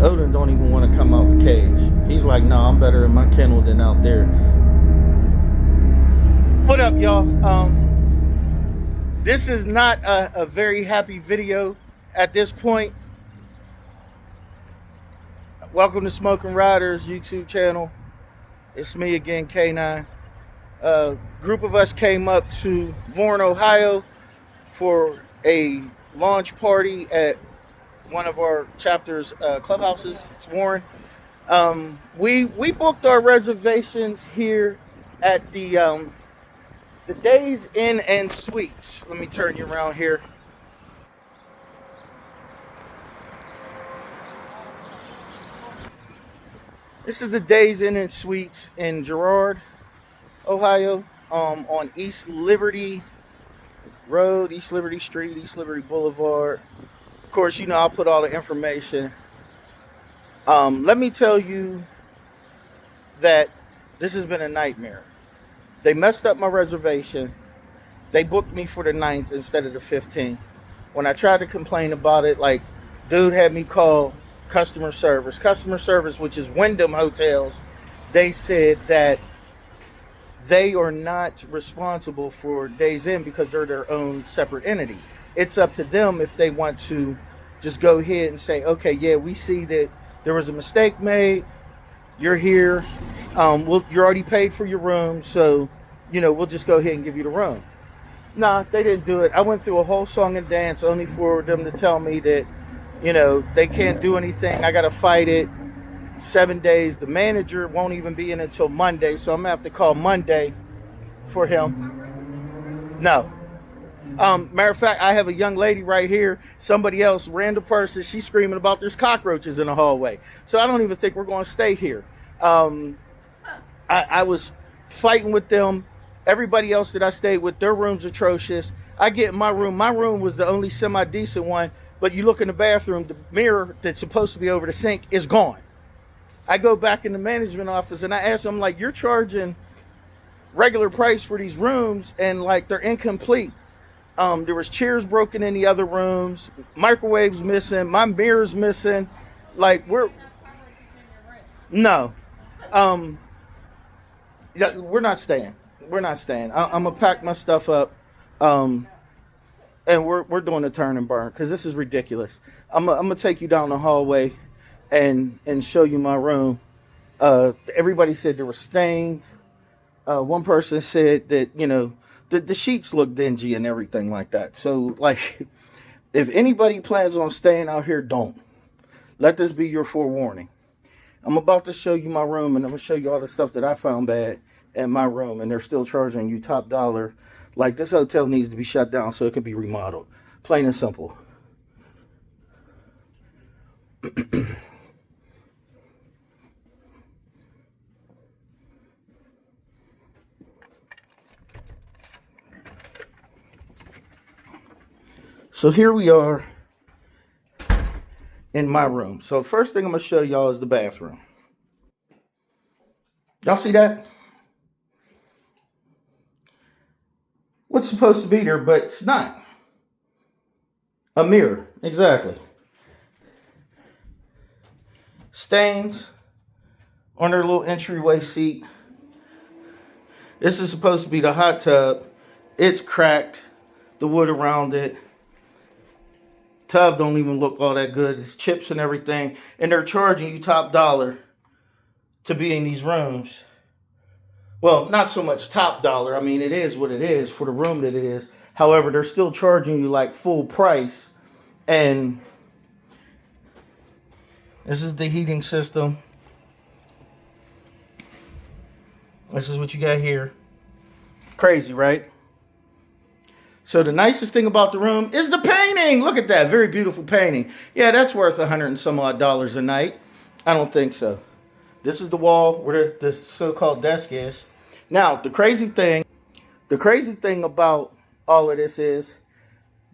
Odin don't even want to come out the cage. He's like, no, I'm better in my kennel than out there. What up, y'all? This is not a very happy video at this point. Welcome to Smoking Riders YouTube channel. It's me again, K9. A group of us came up to Warren, Ohio for a launch party at one of our chapter's clubhouses. It's Warren. We booked our reservations here at the Days Inn and Suites. Let me turn you around here. This is the Days Inn and Suites in Girard, Ohio, on East Liberty Road, East Liberty Street, East Liberty Boulevard. Of course, you know, I'll put all the information. Let me tell you that this has been a nightmare. They messed up my reservation. They booked me for the 9th instead of the 15th. When I tried to complain about it, like, dude had me call customer service, which is Wyndham Hotels. They said that they are not responsible for Days Inn because they're their own separate entity. It's up to them if they want to just go ahead and say, okay, yeah, we see that there was a mistake made. You're here. You're already paid for your room, so, you know, we'll just go ahead and give you the room. Nah, they didn't do it. I went through a whole song and dance only for them to tell me that, you know, they can't do anything. I got to fight it. 7 days. The manager won't even be in until Monday, so I'm going to have to call Monday for him. No. Matter of fact, I have a young lady right here, somebody else, random person, she's screaming about there's cockroaches in the hallway. So I don't even think we're going to stay here. I was fighting with them. Everybody else that I stayed with, their room's atrocious. I get in my room. My room was the only semi-decent one, but you look in the bathroom, the mirror that's supposed to be over the sink is gone. I go back in the management office and I ask them, like, you're charging regular price for these rooms and, like, they're incomplete. There was chairs broken in the other rooms, microwaves missing, my mirror's missing. Like, no. We're not staying. We're not staying. I'm gonna pack my stuff up. And we're doing a turn and burn because this is ridiculous. I'm gonna take you down the hallway and show you my room. Everybody said there were stains. One person said that, you know, the sheets look dingy and everything like that. So, like, if anybody plans on staying out here, don't. Let this be your forewarning. I'm about to show you my room, and I'm going to show you all the stuff that I found bad in my room, and they're still charging you top dollar. Like, this hotel needs to be shut down so it can be remodeled. Plain and simple. So here we are in my room. So first thing I'm going to show y'all is the bathroom. Y'all see that? What's supposed to be there, but it's not. A mirror, exactly. Stains on their little entryway seat. This is supposed to be the hot tub. It's cracked. The wood around it. Tub don't even look all that good. It's chips and everything. And they're charging you top dollar to be in these rooms. Well, not so much top dollar. I mean, it is what it is for the room that it is. However, they're still charging you like full price. And this is the heating system. This is what you got here. Crazy, right? So the nicest thing about the room is the painting. Look at that. Very beautiful painting. Yeah, that's worth $100 and some odd a night. I don't think so. This is the wall where the so-called desk is. Now, the crazy thing about all of this is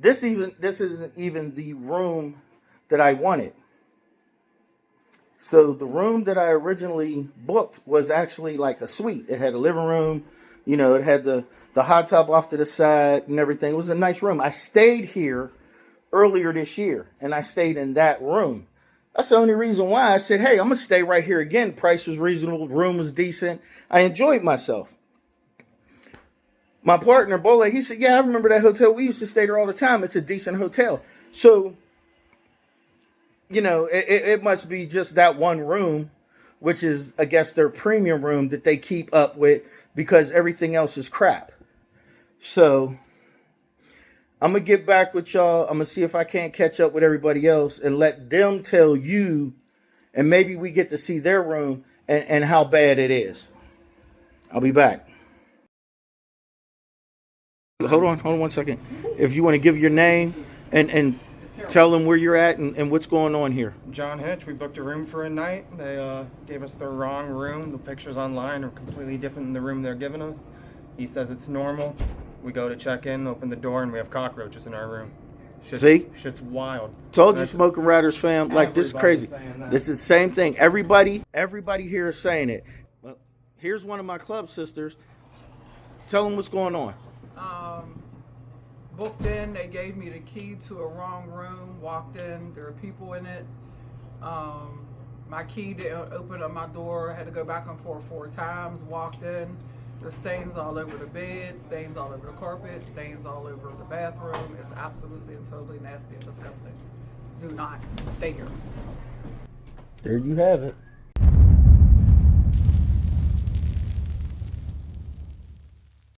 this isn't even the room that I wanted. So the room that I originally booked was actually like a suite. It had a living room, you know, it had the hot tub off to the side and everything. It was a nice room. I stayed here earlier this year and I stayed in that room. That's the only reason why I said, hey, I'm going to stay right here again. Price was reasonable. Room was decent. I enjoyed myself. My partner, Bole, he said, yeah, I remember that hotel. We used to stay there all the time. It's a decent hotel. So, you know, it must be just that one room, which is, I guess, their premium room that they keep up with because everything else is crap. So I'm going to get back with y'all. I'm going to see if I can't catch up with everybody else and let them tell you, and maybe we get to see their room and how bad it is. I'll be back. Hold on 1 second. If you want to give your name and tell them where you're at and what's going on here. John Hitch, we booked a room for a night. They gave us the wrong room. The pictures online are completely different than the room they're giving us. He says it's normal. We go to check in, open the door, and we have cockroaches in our room. Shit's wild. Told you, Smoking Riders fam, like this is crazy. This is the same thing. Everybody here is saying it. Well, here's one of my club sisters. Tell them what's going on. Booked in, they gave me the key to a wrong room, walked in, there were people in it. My key didn't open up my door, I had to go back and forth 4 times, walked in, there's stains all over the bed, stains all over the carpet, stains all over the bathroom. It's absolutely and totally nasty and disgusting. Do not stay here. There you have it.